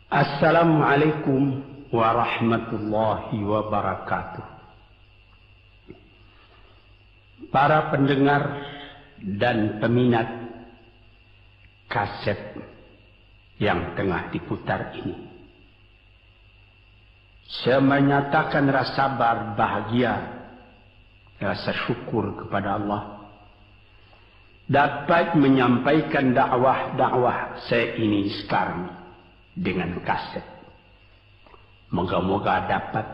Assalamualaikum warahmatullahi wabarakatuh. Para pendengar dan peminat kaset yang tengah diputar ini, saya menyatakan rasa bahagia, rasa syukur kepada Allah dapat menyampaikan dakwah saya ini sekarang dengan kaset. Moga-moga dapat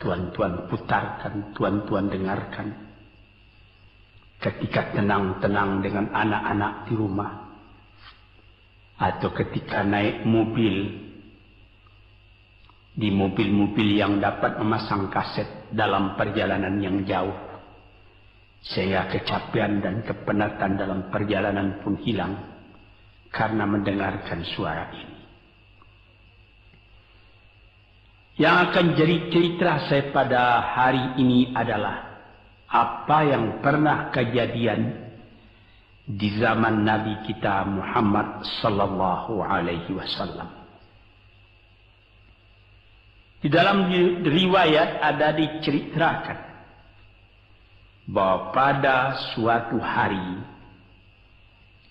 tuan-tuan putarkan, tuan-tuan dengarkan ketika tenang-tenang dengan anak-anak di rumah, atau ketika naik mobil, di mobil-mobil yang dapat memasang kaset dalam perjalanan yang jauh, sehingga kecapean dan kepenatan dalam perjalanan pun hilang karena mendengarkan suara ini. Yang akan jadi cerita saya pada hari ini adalah apa yang pernah kejadian di zaman Nabi kita Muhammad sallallahu alaihi wasallam. Di dalam riwayat ada diceritakan bahwa pada suatu hari,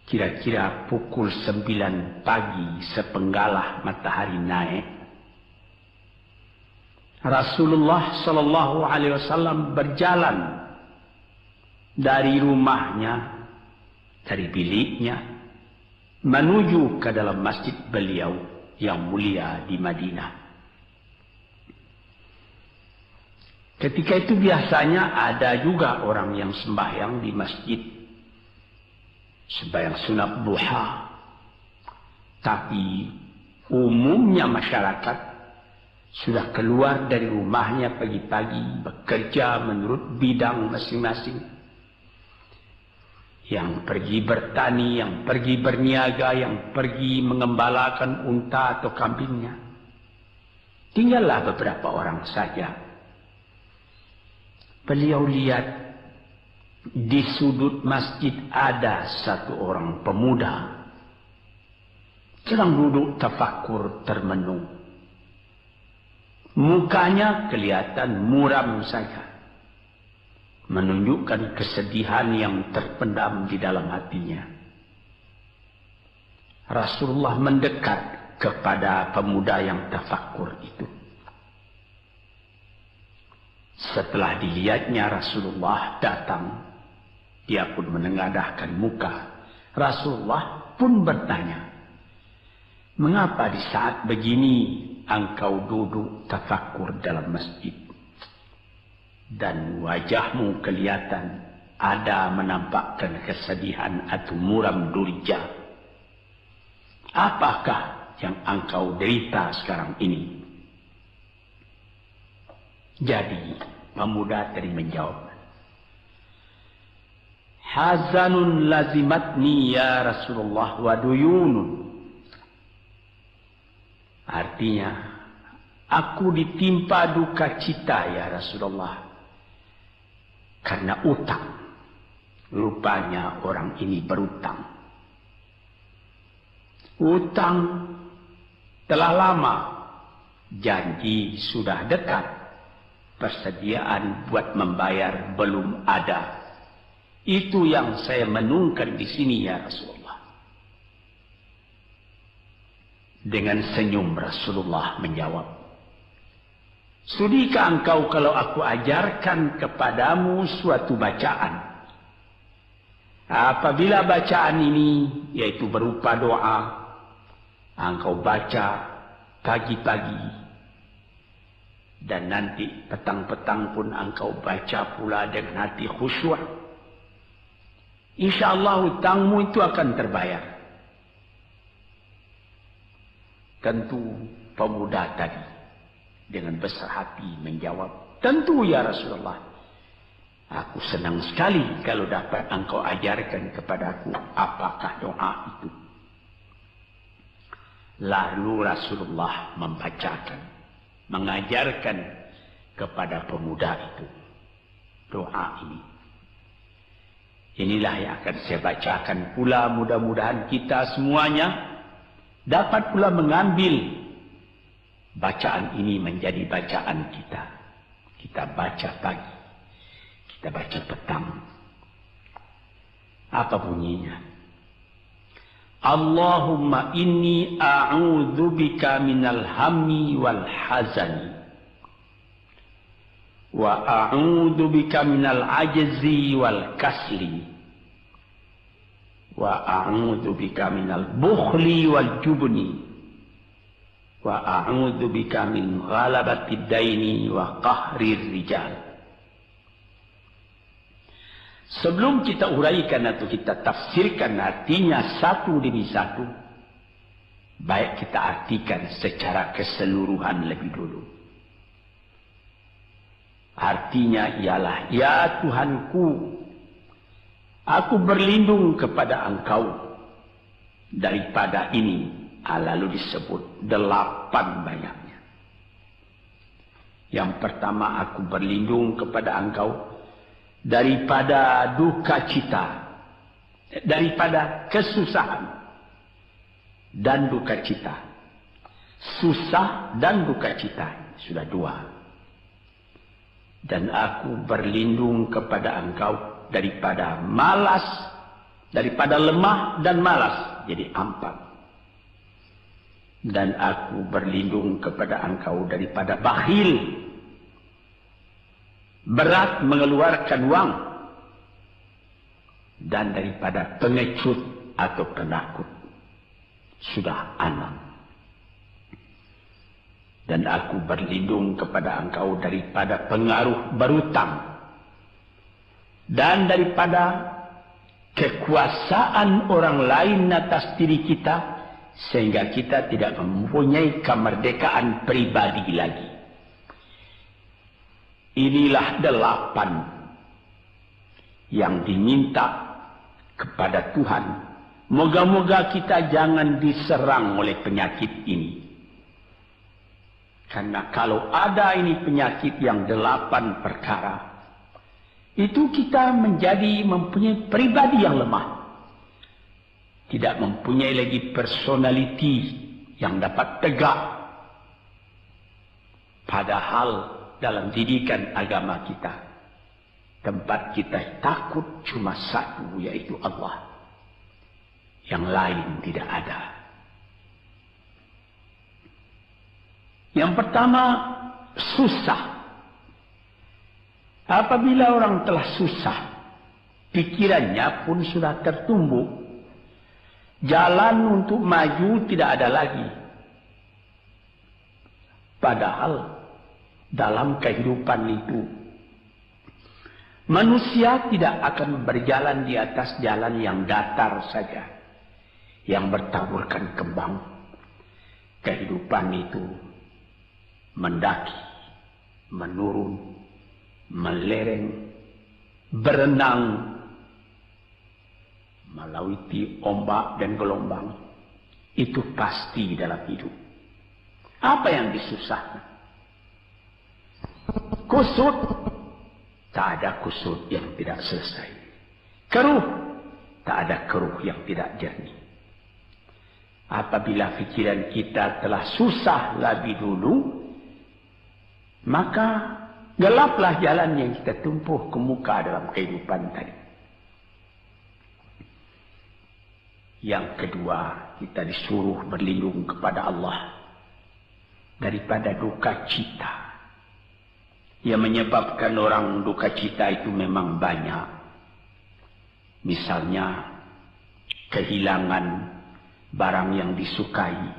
kira-kira pukul 9 pagi sepenggalah matahari naik, Rasulullah sallallahu alaihi wasallam berjalan dari rumahnya, dari biliknya, menuju ke dalam masjid beliau yang mulia di Madinah. Ketika itu biasanya ada juga orang yang sembahyang di masjid, sembahyang sunat duha. Tapi umumnya masyarakat sudah keluar dari rumahnya pagi-pagi, bekerja menurut bidang masing-masing. Yang pergi bertani, yang pergi berniaga, yang pergi mengembalakan unta atau kambingnya. Tinggallah beberapa orang saja. Beliau lihat di sudut masjid ada satu orang pemuda sedang duduk tafakur termenung. Mukanya kelihatan muram saja, menunjukkan kesedihan yang terpendam di dalam hatinya. Rasulullah mendekat kepada pemuda yang tafakur itu. Setelah dilihatnya Rasulullah datang, dia pun menengadahkan muka. Rasulullah pun bertanya, "Mengapa di saat begini engkau duduk tafakur dalam masjid? Dan wajahmu kelihatan ada menampakkan kesedihan atau muram durja. Apakah yang engkau derita sekarang ini?" Jadi pemuda tadi menjawab, "Hazanun lazimatni ya Rasulullah wa duyunun." Artinya, aku ditimpa duka cita ya Rasulullah karena utang. Rupanya orang ini berutang. Utang telah lama, janji sudah dekat, persediaan buat membayar belum ada. Itu yang saya menungkan di sini ya Rasulullah. Dengan senyum Rasulullah menjawab, "Sudikah engkau kalau aku ajarkan kepadamu suatu bacaan? Apabila bacaan ini, yaitu berupa doa, engkau baca pagi-pagi, dan nanti petang-petang pun engkau baca pula dengan hati khusyuk, insya-Allah hutangmu itu akan terbayar." Tentu pemuda tadi dengan besar hati menjawab, "Tentu ya Rasulullah. Aku senang sekali kalau dapat engkau ajarkan kepadaku apakah doa itu." Lalu Rasulullah membacakan, mengajarkan kepada pemuda itu doa ini. Inilah yang akan saya bacakan pula, mudah-mudahan kita semuanya dapat pula mengambil bacaan ini menjadi bacaan kita. Kita baca pagi, kita baca petang. Apa bunyinya? Allahumma inni a'udzubika minal hammi wal hazani wa a'udzubika minal ajzi wal kasli wa a'udzubika minal bukhli wal jubni wa a'udzubika min ghalabati daini wa qahrir rijal. Sebelum kita uraikan atau kita tafsirkan artinya satu demi satu, baik kita artikan secara keseluruhan lebih dulu. Artinya ialah, ya Tuhanku, aku berlindung kepada Engkau daripada ini. Lalu disebut 8 banyaknya. Yang pertama, aku berlindung kepada Engkau daripada duka cita, daripada kesusahan dan duka cita. Susah dan duka cita, sudah 2. Dan aku berlindung kepada Engkau daripada malas, daripada lemah dan malas, jadi 4. Dan aku berlindung kepada Engkau daripada bakhil, berat mengeluarkan wang, dan daripada pengecut atau penakut, sudah 6. Dan aku berlindung kepada Engkau daripada pengaruh berutang dan daripada kekuasaan orang lain atas diri kita, sehingga kita tidak mempunyai kemerdekaan pribadi lagi. Inilah 8 yang diminta kepada Tuhan. Moga-moga kita jangan diserang oleh penyakit ini. Karena kalau ada ini penyakit yang 8 perkara, itu kita mempunyai pribadi yang lemah. Tidak mempunyai lagi personality yang dapat tegak. Padahal dalam didikan agama kita, tempat kita takut cuma satu, yaitu Allah. Yang lain tidak ada. Yang pertama, susah. Apabila orang telah susah, pikirannya pun sudah tertumbuk. Jalan untuk maju tidak ada lagi. Padahal dalam kehidupan itu, manusia tidak akan berjalan di atas jalan yang datar saja, yang bertaburkan kembang. Kehidupan itu mendaki, menurun, melereng, berenang, melalui ombak dan gelombang. Itu pasti dalam hidup. Apa yang disusahkan? Kusut, tak ada kusut yang tidak selesai. Keruh, tak ada keruh yang tidak jernih. Apabila pikiran kita telah susah lebih dulu, maka gelaplah jalan yang kita tempuh ke muka dalam kehidupan tadi. Yang kedua, kita disuruh berlindung kepada Allah daripada duka cita. Yang menyebabkan orang duka cita itu memang banyak. Misalnya, kehilangan barang yang disukai,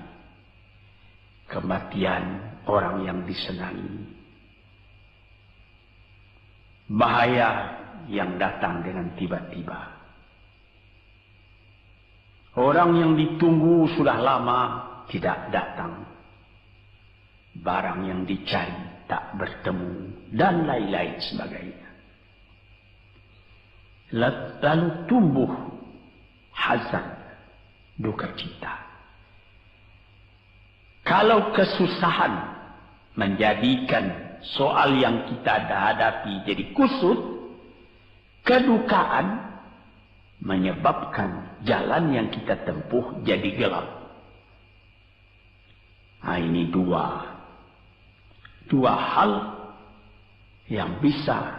kematian orang yang disenangi, bahaya yang datang dengan tiba-tiba, orang yang ditunggu sudah lama tidak datang, barang yang dicari tak bertemu, dan lain-lain sebagainya. Lalu tumbuh hazan, duka cita. Kalau kesusahan menjadikan soal yang kita hadapi jadi kusut, kedukaan menyebabkan jalan yang kita tempuh jadi gelap. Nah, ini 2 dua hal yang bisa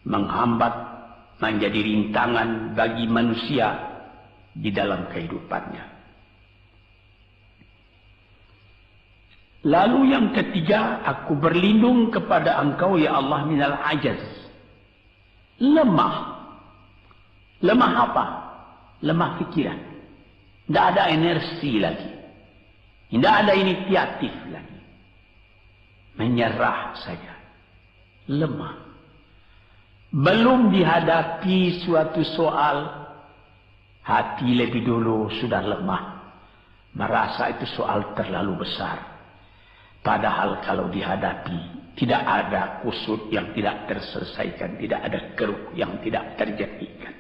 menghambat, menjadi rintangan bagi manusia di dalam kehidupannya. Lalu yang ketiga, aku berlindung kepada Engkau ya Allah minal ajaz. Lemah. Lemah apa? Lemah pikiran. Tidak ada energi lagi. Tidak ada inisiatif lagi. Menyerah saja. Lemah. Belum dihadapi suatu soal, hati lebih dulu sudah lemah. Merasa itu soal terlalu besar. Padahal kalau dihadapi, tidak ada kusut yang tidak terselesaikan. Tidak ada keruh yang tidak terjadikan.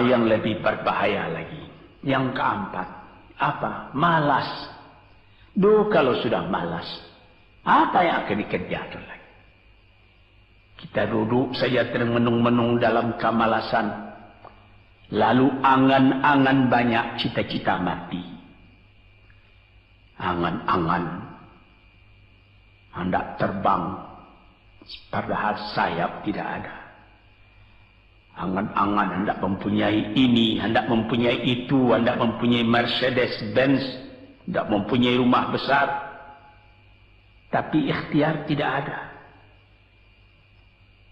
Yang lebih berbahaya lagi. Yang keempat, apa? Malas. Kalau sudah malas, apa yang akan dikejar lagi? Kita duduk saja termenung-menung dalam kemalasan. Lalu angan-angan banyak, cita-cita mati. Angan-angan hendak terbang, padahal sayap tidak ada. Angan-angan hendak mempunyai ini, hendak mempunyai itu, hendak mempunyai Mercedes-Benz, hendak mempunyai rumah besar. Tapi ikhtiar tidak ada.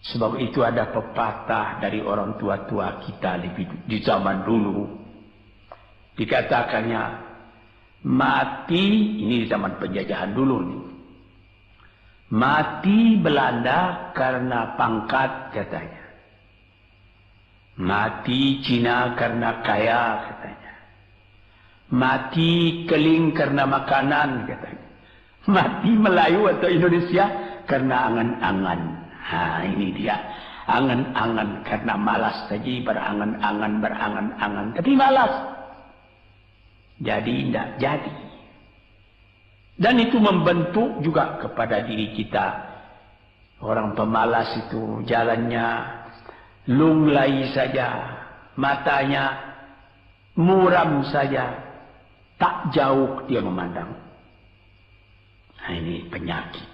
Sebab itu ada pepatah dari orang tua-tua kita di zaman dulu. Dikatakannya, mati, ini di zaman penjajahan dulu nih. Mati Belanda karena pangkat katanya. Mati Cina karena kaya katanya. Mati Keling karena makanan katanya. Mati Melayu atau Indonesia karena angan-angan. Ini dia. Angan-angan karena malas saja, berangan-angan. Tapi malas. Jadi tidak jadi. Dan itu membentuk juga kepada diri kita. Orang pemalas itu jalannya lunglai saja. Matanya muram saja. Tak jauh dia memandang. Ini penyakit.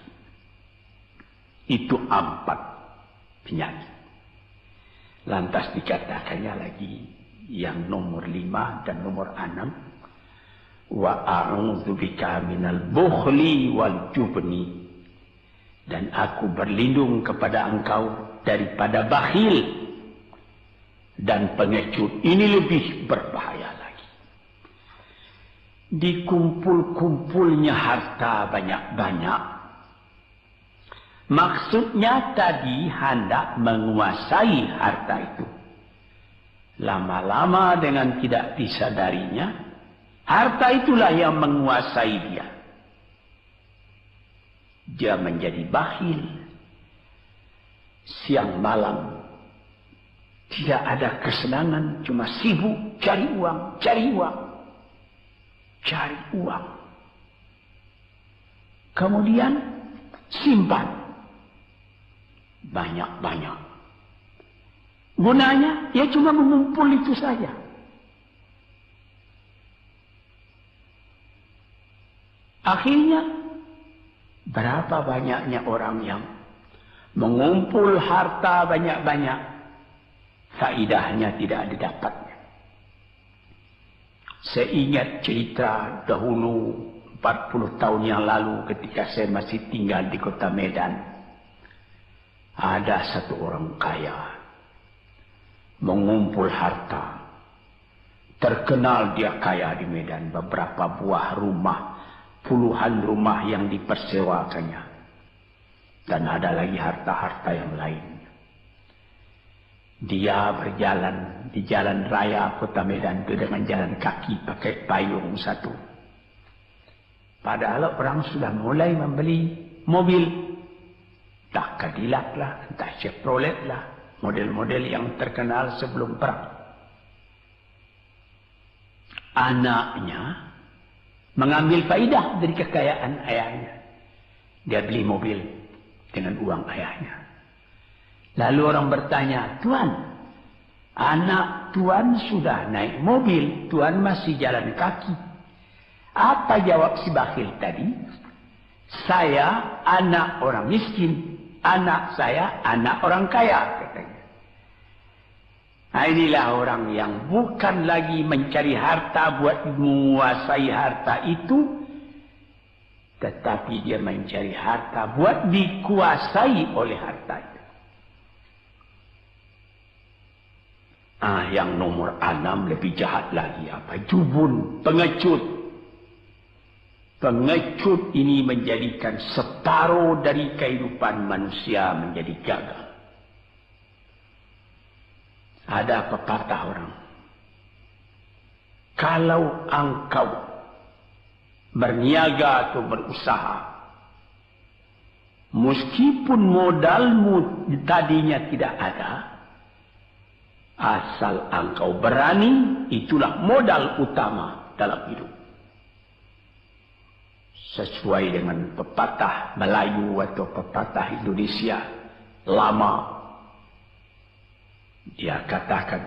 Itu 4 penyakit. Lantas dikatakannya lagi yang nomor 5 dan nomor 6. Wa a'udzubika minal bukhli wal jubni. Dan aku berlindung kepada Engkau daripada bakhil dan pengecut. Ini lebih berbahaya lagi. Dikumpul-kumpulnya harta banyak-banyak. Maksudnya tadi hendak menguasai harta itu. Lama-lama dengan tidak disadarinya, harta itulah yang menguasai dia. Dia menjadi bakhil. Siang malam tidak ada kesenangan, cuma sibuk cari uang, cari uang, cari uang. Kemudian simpan banyak-banyak. Gunanya ya cuma mengumpul itu saja. Akhirnya berapa banyaknya orang yang mengumpul harta banyak-banyak, faidahnya tidak didapatnya. Saya ingat cerita dahulu 40 tahun yang lalu ketika saya masih tinggal di kota Medan. Ada satu orang kaya mengumpul harta. Terkenal dia kaya di Medan. Beberapa buah rumah, puluhan rumah yang dipersewakannya. Dan ada lagi harta-harta yang lain. Dia berjalan di jalan raya kota Medan itu dengan jalan kaki pakai payung satu. Padahal orang sudah mulai membeli mobil. Entah Cadillac lah, entah Chevrolet lah. Model-model yang terkenal sebelum perang. Anaknya mengambil faidah dari kekayaan ayahnya. Dia beli mobil dengan uang ayahnya. Lalu orang bertanya, Tuan, anak Tuan sudah naik mobil, Tuan masih jalan kaki. Apa jawab si bakhil tadi? Saya anak orang miskin. Anak saya anak orang kaya, katanya. Nah, inilah orang yang bukan lagi mencari harta buat menguasai harta itu, tetapi dia mencari harta buat dikuasai oleh harta itu. Yang nomor 6 lebih jahat lagi. Apa? Jubun, pengecut. Pengecut ini menjadikan separuh dari kehidupan manusia menjadi gagal. Ada pepatah orang, kalau engkau berniaga atau berusaha, meskipun modalmu tadinya tidak ada, asal engkau berani, itulah modal utama dalam hidup. Sesuai dengan pepatah Melayu atau pepatah Indonesia lama, dia katakan,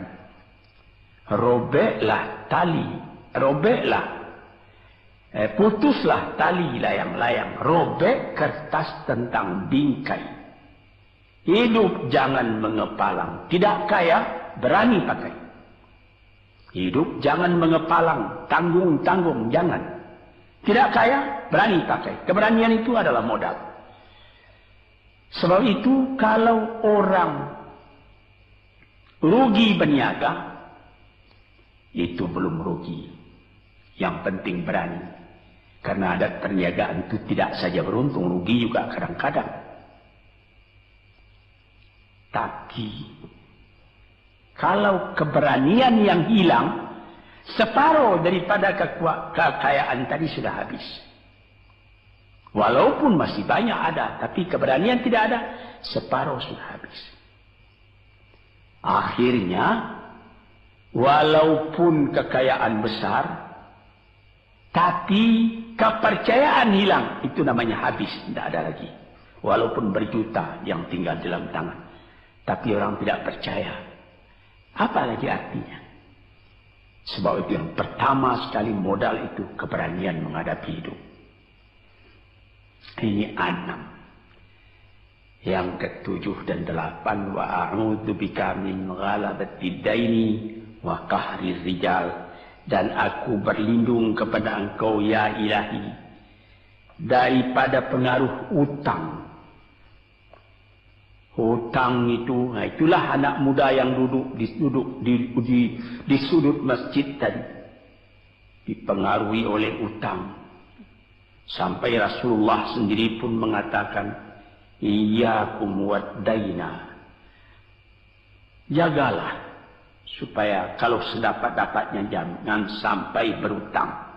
putuslah tali layang-layang, robek kertas tentang bingkai. Hidup jangan mengepalang, tidak kaya berani pakai. Hidup jangan mengepalang, tanggung-tanggung jangan. Tidak kaya, berani pakai. Keberanian itu adalah modal. Sebab itu, kalau orang rugi berniaga, itu belum rugi. Yang penting berani. Karena ada perniagaan itu tidak saja beruntung, rugi juga kadang-kadang. Tapi, kalau keberanian yang hilang, separuh daripada kekayaan tadi sudah habis. Walaupun masih banyak ada, tapi keberanian tidak ada, separuh sudah habis. Akhirnya, walaupun kekayaan besar, tapi kepercayaan hilang, itu namanya habis, tidak ada lagi. Walaupun berjuta yang tinggal dalam tangan, tapi orang tidak percaya. Apa lagi artinya? Sebab itu yang pertama sekali modal itu keberanian menghadapi hidup. Ini 6. Yang ke-7 dan 8, wa a'udzu bika min ghalabati daini wa qahri rijal, dan aku berlindung kepada Engkau ya Ilahi daripada pengaruh utang. Hutang itu, itulah anak muda yang duduk di sudut masjid tadi, dipengaruhi oleh utang. Sampai Rasulullah sendiri pun mengatakan, iyyakum wad-daina. Jagalah supaya kalau sedapat-dapatnya jangan sampai berutang.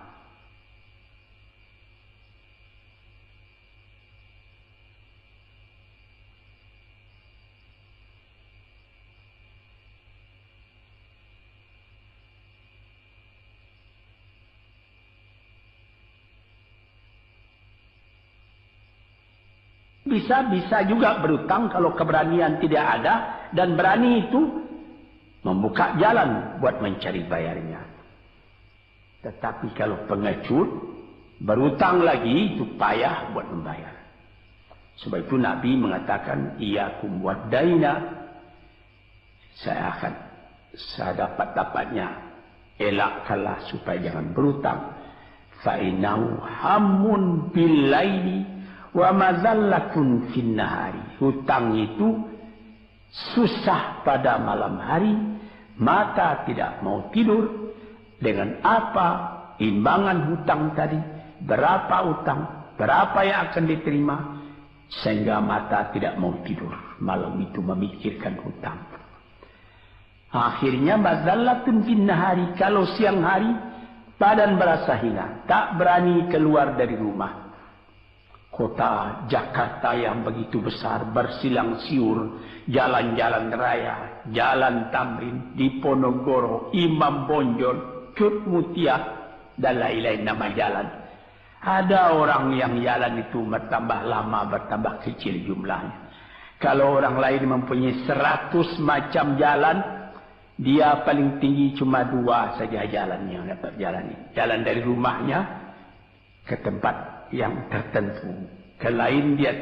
Bisa juga berutang kalau keberanian tidak ada, dan berani itu membuka jalan buat mencari bayarnya. Tetapi kalau pengecut berutang lagi, itu payah buat membayar. Sebab itu Nabi mengatakan, iyyakum wad-daina, saya akan sedapat-dapatnya elakkanlah supaya jangan berutang. Fa innahu hammun bil laili wa mazallatun fin nahari. Hutang itu susah pada malam hari, mata tidak mau tidur. Dengan apa imbangan hutang tadi, berapa utang, berapa yang akan diterima, sehingga mata tidak mau tidur malam itu memikirkan hutang. Akhirnya mazallatun fin nahari, kalau siang hari badan berasa hina, tak berani keluar dari rumah. Kota Jakarta yang begitu besar, bersilang siur, jalan-jalan raya, jalan Tamrin, Diponegoro, Imam Bonjol, Cut Mutia, dan lain-lain nama jalan. Ada orang yang jalan itu bertambah lama, bertambah kecil jumlahnya. Kalau orang lain mempunyai 100 macam jalan, dia paling tinggi cuma 2 saja jalannya dapat jalani. Jalan dari rumahnya ke tempat yang tertentu. Ke lain dia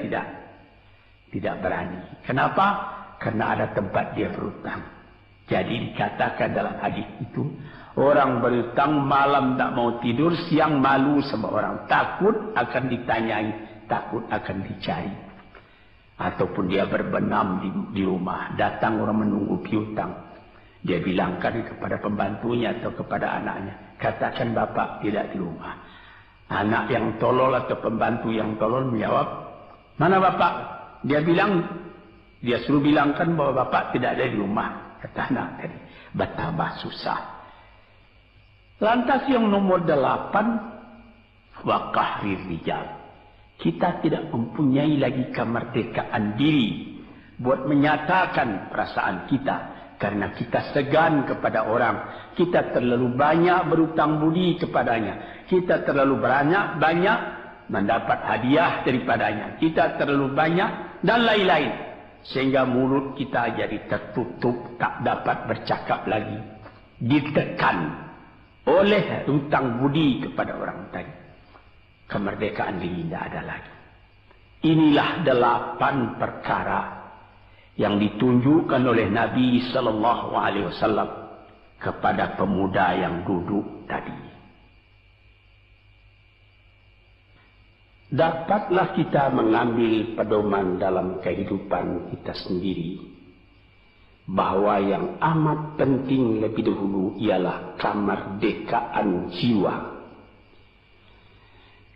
tidak berani. Kenapa? Karena ada tempat dia berhutang. Jadi dikatakan dalam hadis itu, orang berhutang malam tak mau tidur, siang malu sama orang. Takut akan ditanyai, takut akan dicari. Ataupun dia berbenam di rumah, datang orang menunggu piutang. Dia bilangkan kepada pembantunya atau kepada anaknya, katakan bapak tidak di rumah. Anak yang tolol atau pembantu yang tolol menjawab, mana bapak? Dia suruh bilangkan bahwa bapak tidak ada di rumah. Kata anak tadi, betapa susah. Lantas yang nomor 8, wa qahrir rijal. Kita tidak mempunyai lagi kemerdekaan diri buat menyatakan perasaan kita. Karena kita segan kepada orang. Kita terlalu banyak berutang budi kepadanya. Kita terlalu banyak mendapat hadiah daripadanya. Kita terlalu banyak dan lain-lain. Sehingga mulut kita jadi tertutup, tak dapat bercakap lagi. Ditekan oleh hutang budi kepada orang tadi. Kemerdekaan diri tidak ada lagi. Inilah 8 perkara yang ditunjukkan oleh Nabi Sallallahu Alaihi Wasallam kepada pemuda yang duduk tadi. Dapatlah kita mengambil pedoman dalam kehidupan kita sendiri bahwa yang amat penting lebih dahulu ialah kemerdekaan jiwa.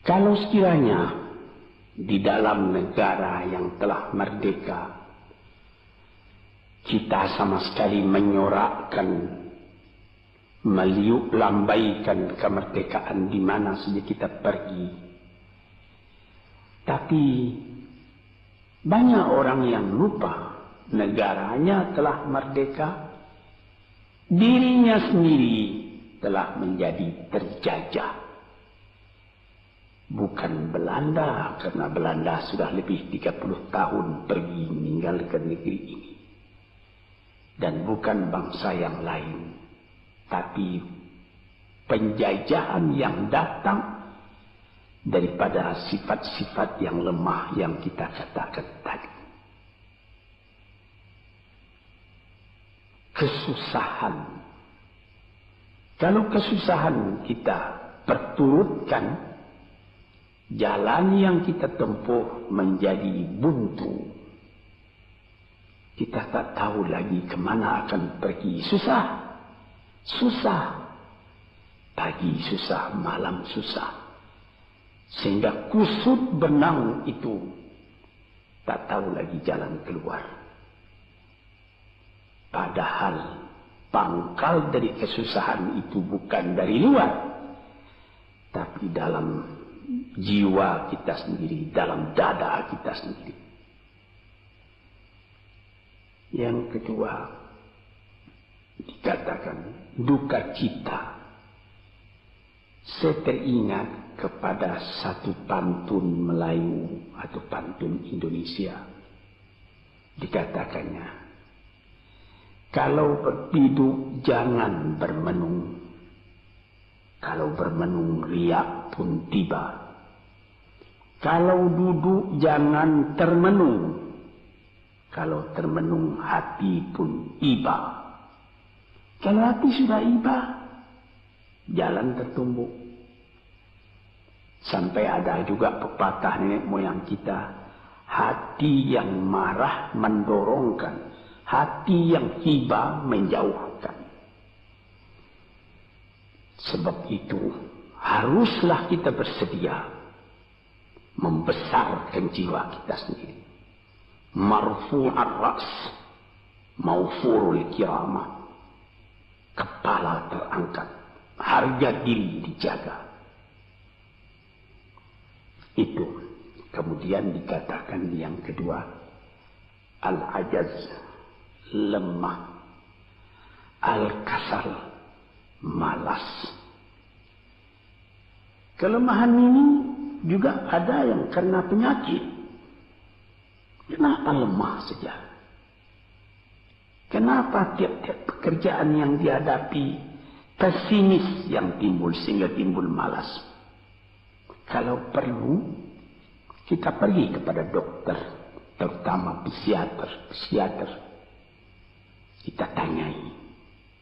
Kalau sekiranya di dalam negara yang telah merdeka kita sama sekali menyorakkan, meliuk lambaikan kemerdekaan di mana saja kita pergi. Tapi banyak orang yang lupa negaranya telah merdeka, dirinya sendiri telah menjadi terjajah. Bukan Belanda, karena Belanda sudah lebih 30 tahun pergi meninggalkan negeri ini. Dan bukan bangsa yang lain, tapi penjajahan yang datang daripada sifat-sifat yang lemah yang kita katakan tadi. Kesusahan. Kalau kesusahan kita perturutkan, jalan yang kita tempuh menjadi buntu. Kita tak tahu lagi kemana akan pergi. Susah. Susah. Pagi susah, malam susah. Sehingga kusut benang itu tak tahu lagi jalan keluar. Padahal pangkal dari kesusahan itu bukan dari luar, tapi dalam jiwa kita sendiri, dalam dada kita sendiri. Yang kedua, dikatakan duka cita. Saya teringat kepada satu pantun Melayu atau pantun Indonesia. Dikatakannya, kalau berpiduk jangan bermenung. Kalau bermenung riak pun tiba. Kalau duduk jangan termenung. Kalau termenung hati pun iba. Kalau hati sudah iba, jalan tertumbuk. Sampai ada juga pepatah nenek moyang kita, hati yang marah mendorongkan, hati yang iba menjauhkan. Sebab itu haruslah kita bersedia membesarkan jiwa kita sendiri. Marfu'ar ra's, maufurul kiramah. Kepala terangkat, harga diri dijaga. Itu. Kemudian dikatakan yang kedua, al-ajaz, lemah, al-kasal, malas. Kelemahan ini juga ada yang karena penyakit. Kenapa lemah saja? Kenapa tiap-tiap pekerjaan yang dihadapi pesimis yang timbul sehingga timbul malas? Kalau perlu, kita pergi kepada dokter, terutama psikiater. Kita tanyai,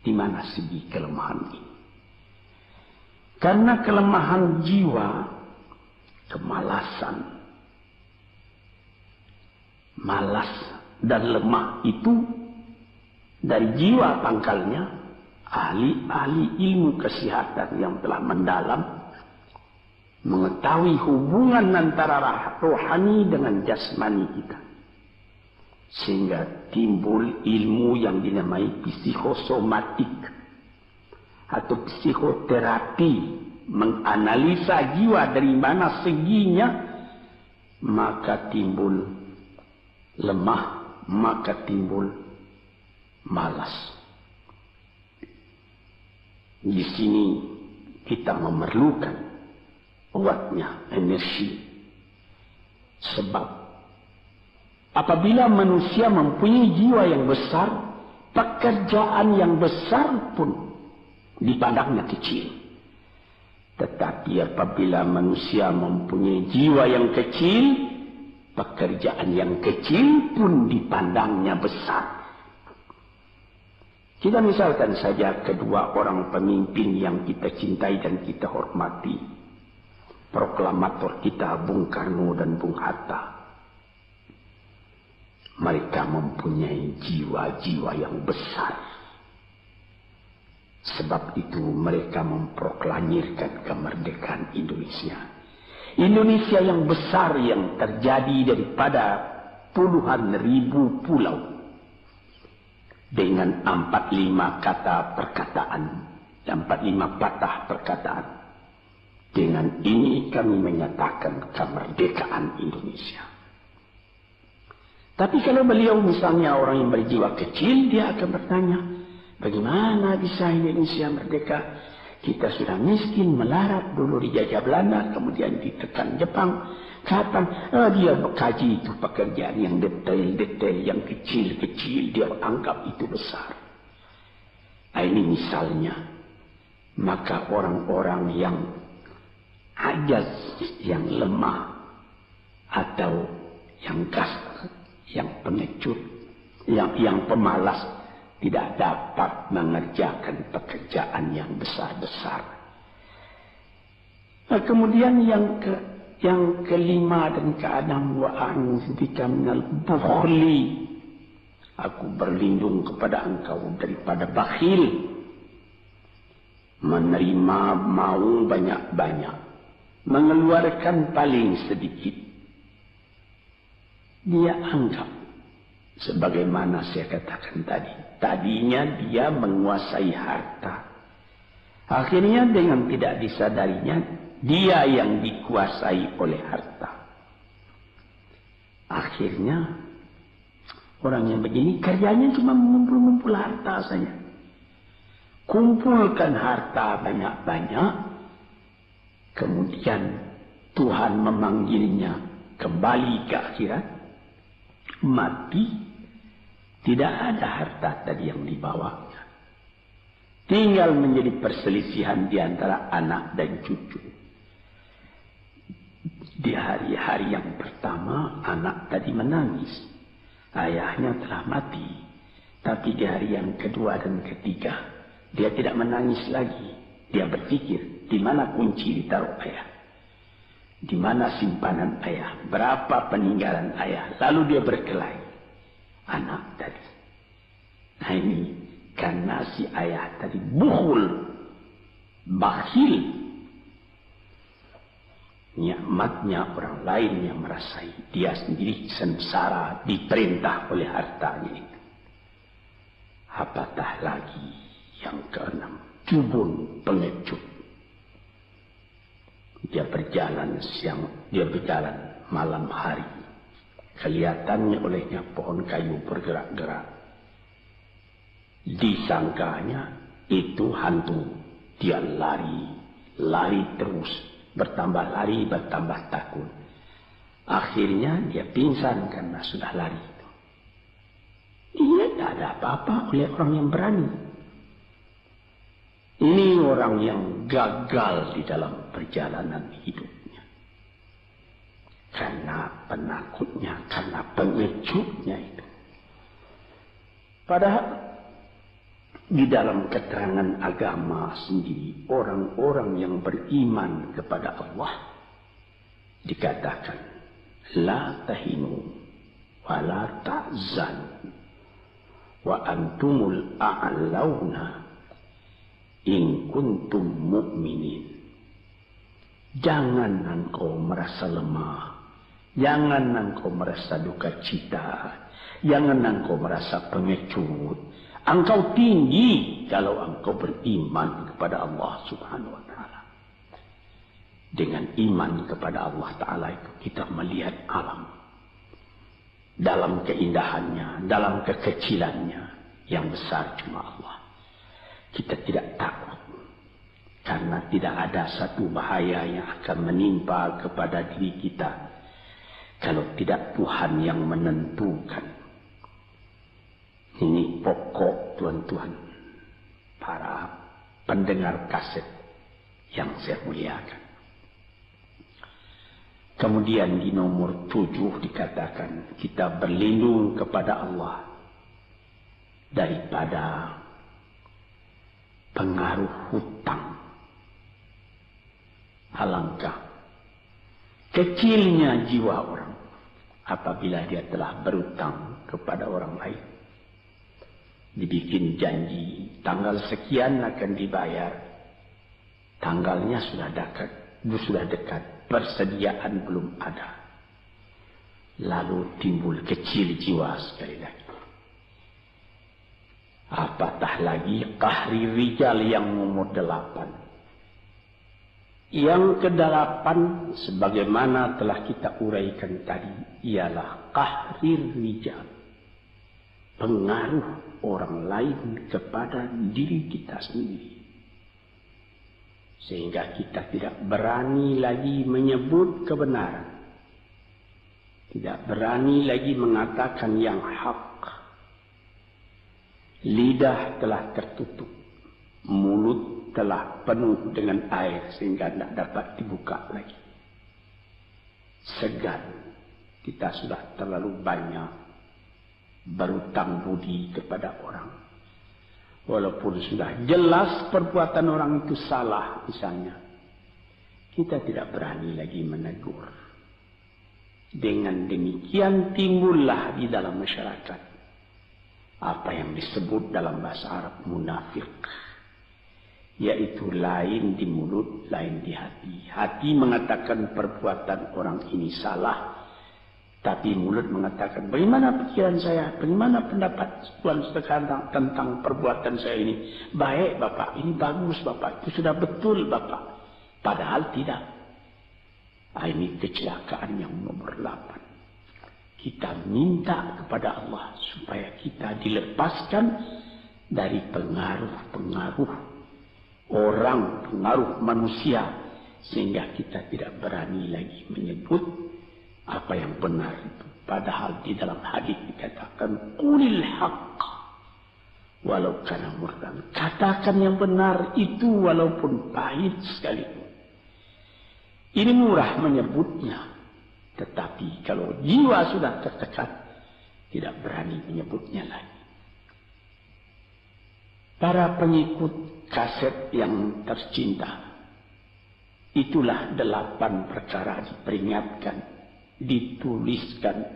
di mana segi kelemahan ini. Karena kelemahan jiwa, kemalasan, malas dan lemah itu dari jiwa pangkalnya. Ahli-ahli ilmu kesehatan yang telah mendalam mengetahui hubungan antara rohani dengan jasmani kita, sehingga timbul ilmu yang dinamai psikosomatik atau psikoterapi, menganalisa jiwa dari mana seginya, maka timbul lemah, maka timbul malas. Di sini kita memerlukan kuatnya energi. Sebab apabila manusia mempunyai jiwa yang besar, pekerjaan yang besar pun dipandangnya kecil. Tetapi apabila manusia mempunyai jiwa yang kecil, pekerjaan yang kecil pun dipandangnya besar. Kita misalkan saja kedua orang pemimpin yang kita cintai dan kita hormati. Proklamator kita Bung Karno dan Bung Hatta. Mereka mempunyai jiwa-jiwa yang besar. Sebab itu mereka memproklamirkan kemerdekaan Indonesia. Indonesia yang besar yang terjadi daripada puluhan ribu pulau. Dengan 45 kata perkataan, 45 patah perkataan. Dengan ini kami menyatakan kemerdekaan Indonesia. Tapi kalau beliau misalnya orang yang berjiwa kecil, dia akan bertanya, bagaimana bisa Indonesia merdeka? Kita sudah miskin, melarat, dulu dijajah Belanda, kemudian ditekan Jepang. Kapan dia mengkaji itu pekerjaan yang detail-detail, yang kecil-kecil, dia anggap itu besar. Ini misalnya. Maka orang-orang yang ajaz, yang lemah, atau yang kasar, yang pengecut, yang pemalas, tidak dapat mengerjakan pekerjaan yang besar-besar. Nah, kemudian yang kelima dan keenam, wa a'udzubika minal bukhli. Aku berlindung kepada engkau daripada bakhil. Menerima mau banyak-banyak, mengeluarkan paling sedikit. Dia anggap, sebagaimana saya katakan tadi, tadinya dia menguasai harta. Akhirnya dengan tidak disadarinya, dia yang dikuasai oleh harta. Akhirnya orang yang begini kerjanya cuma mengumpul-ngumpul harta saja. Kumpulkan harta banyak-banyak. Kemudian Tuhan memanggilnya kembali ke akhirat. Mati. Tidak ada harta tadi yang dibawanya. Tinggal menjadi perselisihan di antara anak dan cucu. Di hari-hari yang pertama, anak tadi menangis. Ayahnya telah mati. Tapi di hari yang kedua dan ketiga, dia tidak menangis lagi. Dia berpikir, di mana kunci ditaruh ayah? Di mana simpanan ayah? Berapa peninggalan ayah? Lalu dia berkelahi. Anak tadi. Nah ini, karena si ayah tadi bukhul, bakhil. Nikmatnya orang lain yang merasai, dia sendiri sengsara diperintah oleh hartanya itu. Apatah lagi yang keenam, jubun, pengecut. Dia berjalan siang, dia berjalan malam hari. Kelihatannya olehnya pohon kayu bergerak-gerak. Disangkanya itu hantu. Dia lari terus. Bertambah lari, bertambah takut. Akhirnya dia pingsan karena sudah lari itu. Dia tidak ada apa-apa oleh orang yang berani. Ini orang yang gagal di dalam perjalanan hidupnya. karena penakutnya, karena pengejutnya itu. Padahal di dalam keterangan agama sendiri, orang-orang yang beriman kepada Allah dikatakan la tahinu wa la tahzanu wa antumul a'launa in kuntum mu'minin. Jangan engkau merasa lemah, jangan engkau merasa duka cita, jangan engkau merasa pengecut. Engkau tinggi kalau engkau beriman kepada Allah Subhanahu wa Ta'ala. Dengan iman kepada Allah Ta'ala itu kita melihat alam dalam keindahannya, dalam kekecilannya. Yang besar cuma Allah. Kita tidak takut karena tidak ada satu bahaya yang akan menimpa kepada diri kita kalau tidak Tuhan yang menentukan. Ini pokok tuan-tuan, para pendengar kaset yang saya muliakan. Kemudian di nomor 7 dikatakan kita berlindung kepada Allah daripada pengaruh hutang. Alangkah kecilnya jiwa orang apabila dia telah berutang kepada orang lain. Dibikin janji tanggal sekian akan dibayar, tanggalnya sudah dekat, persediaan belum ada, lalu timbul kecil jiwa sekali lagi. Apatah lagi qahri rijal yang nomor 8. Yang ke-8 sebagaimana telah kita uraikan tadi ialah qahri rijal, pengaruh orang lain kepada diri kita sendiri. Sehingga kita tidak berani lagi menyebut kebenaran. Tidak berani lagi mengatakan yang hak. Lidah telah tertutup. Mulut telah penuh dengan air sehingga tidak dapat dibuka lagi. Segan. Kita sudah terlalu banyak berutang budi kepada orang. Walaupun sudah jelas perbuatan orang itu salah misalnya, kita tidak berani lagi menegur. Dengan demikian timbullah di dalam masyarakat apa yang disebut dalam bahasa Arab munafik, yaitu lain di mulut, lain di hati. Hati mengatakan perbuatan orang ini salah, tapi mulut mengatakan, bagaimana pikiran saya? Bagaimana pendapat Tuhan sekarang tentang perbuatan saya ini? Baik Bapak, ini bagus Bapak, itu sudah betul Bapak. Padahal tidak. Ini kecelakaan yang nomor 8. Kita minta kepada Allah supaya kita dilepaskan dari pengaruh-pengaruh orang, pengaruh manusia. Sehingga kita tidak berani lagi menyebut apa yang benar itu. Padahal di dalam hadis dikatakan qulil haqq walau kana murran. Katakan yang benar itu walaupun pahit sekalipun. Ini murah menyebutnya, tetapi kalau jiwa sudah tertekan tidak berani menyebutnya lagi. Para pengikut kaset yang tercinta, itulah 8 perkara diperingatkan, dituliskan,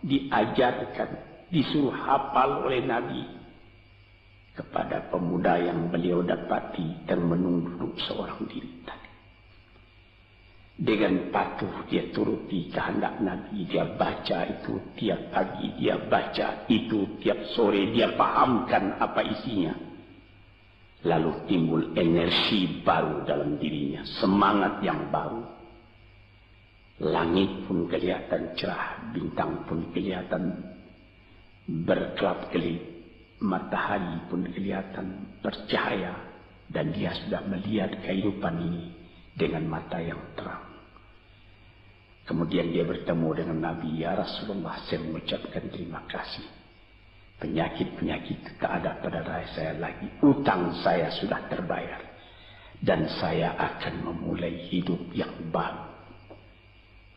diajarkan, disuruh hafal oleh Nabi kepada pemuda yang beliau dapati dan menunggu seorang diri tadi. Dengan patuh dia turuti kehendak Nabi, dia baca itu tiap pagi, dia baca itu tiap sore, dia pahamkan apa isinya. Lalu timbul energi baru dalam dirinya, semangat yang baru. Langit pun kelihatan cerah, bintang pun kelihatan berkelap-kelip, matahari pun kelihatan bercahaya, dan dia sudah melihat kehidupan ini dengan mata yang terang. Kemudian dia bertemu dengan Nabi, ya Rasulullah, saya mengucapkan terima kasih. Penyakit-penyakit tak ada pada diri saya lagi, utang saya sudah terbayar, dan saya akan memulai hidup yang baru.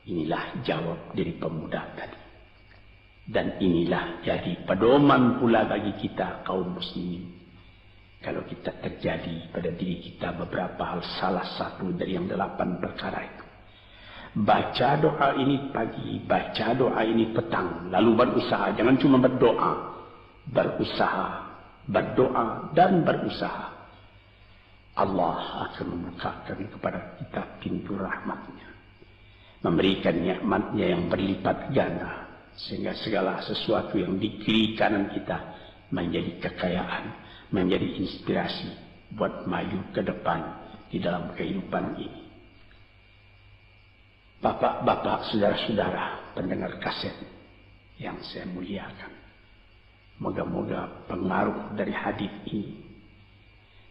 Inilah jawab dari pemuda tadi. Dan inilah jadi pedoman pula bagi kita kaum muslimin. Kalau kita terjadi pada diri kita beberapa hal, salah satu dari yang 8 perkara itu. Baca doa ini pagi, baca doa ini petang, lalu berusaha. Jangan cuma berdoa, berusaha, berdoa dan berusaha. Allah akan membukakan kepada kita pintu rahmatnya, memberikan nikmatnya yang berlipat ganda, sehingga segala sesuatu yang di kiri kanan kita menjadi kekayaan, menjadi inspirasi buat maju ke depan di dalam kehidupan ini. Bapak-bapak, saudara-saudara pendengar kaset yang saya muliakan, moga-moga pengaruh dari hadis ini,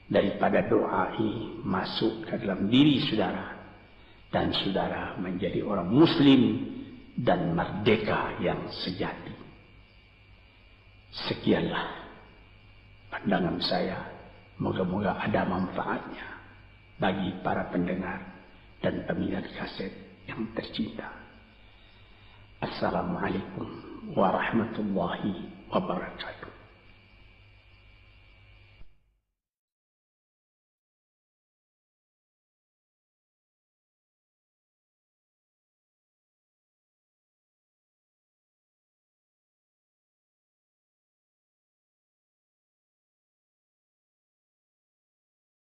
daripada doa ini masuk ke dalam diri saudara, dan saudara menjadi orang muslim dan merdeka yang sejati. Sekianlah pandangan saya, moga-moga ada manfaatnya bagi para pendengar dan peminat kaset yang tercinta. Assalamualaikum warahmatullahi wabarakatuh.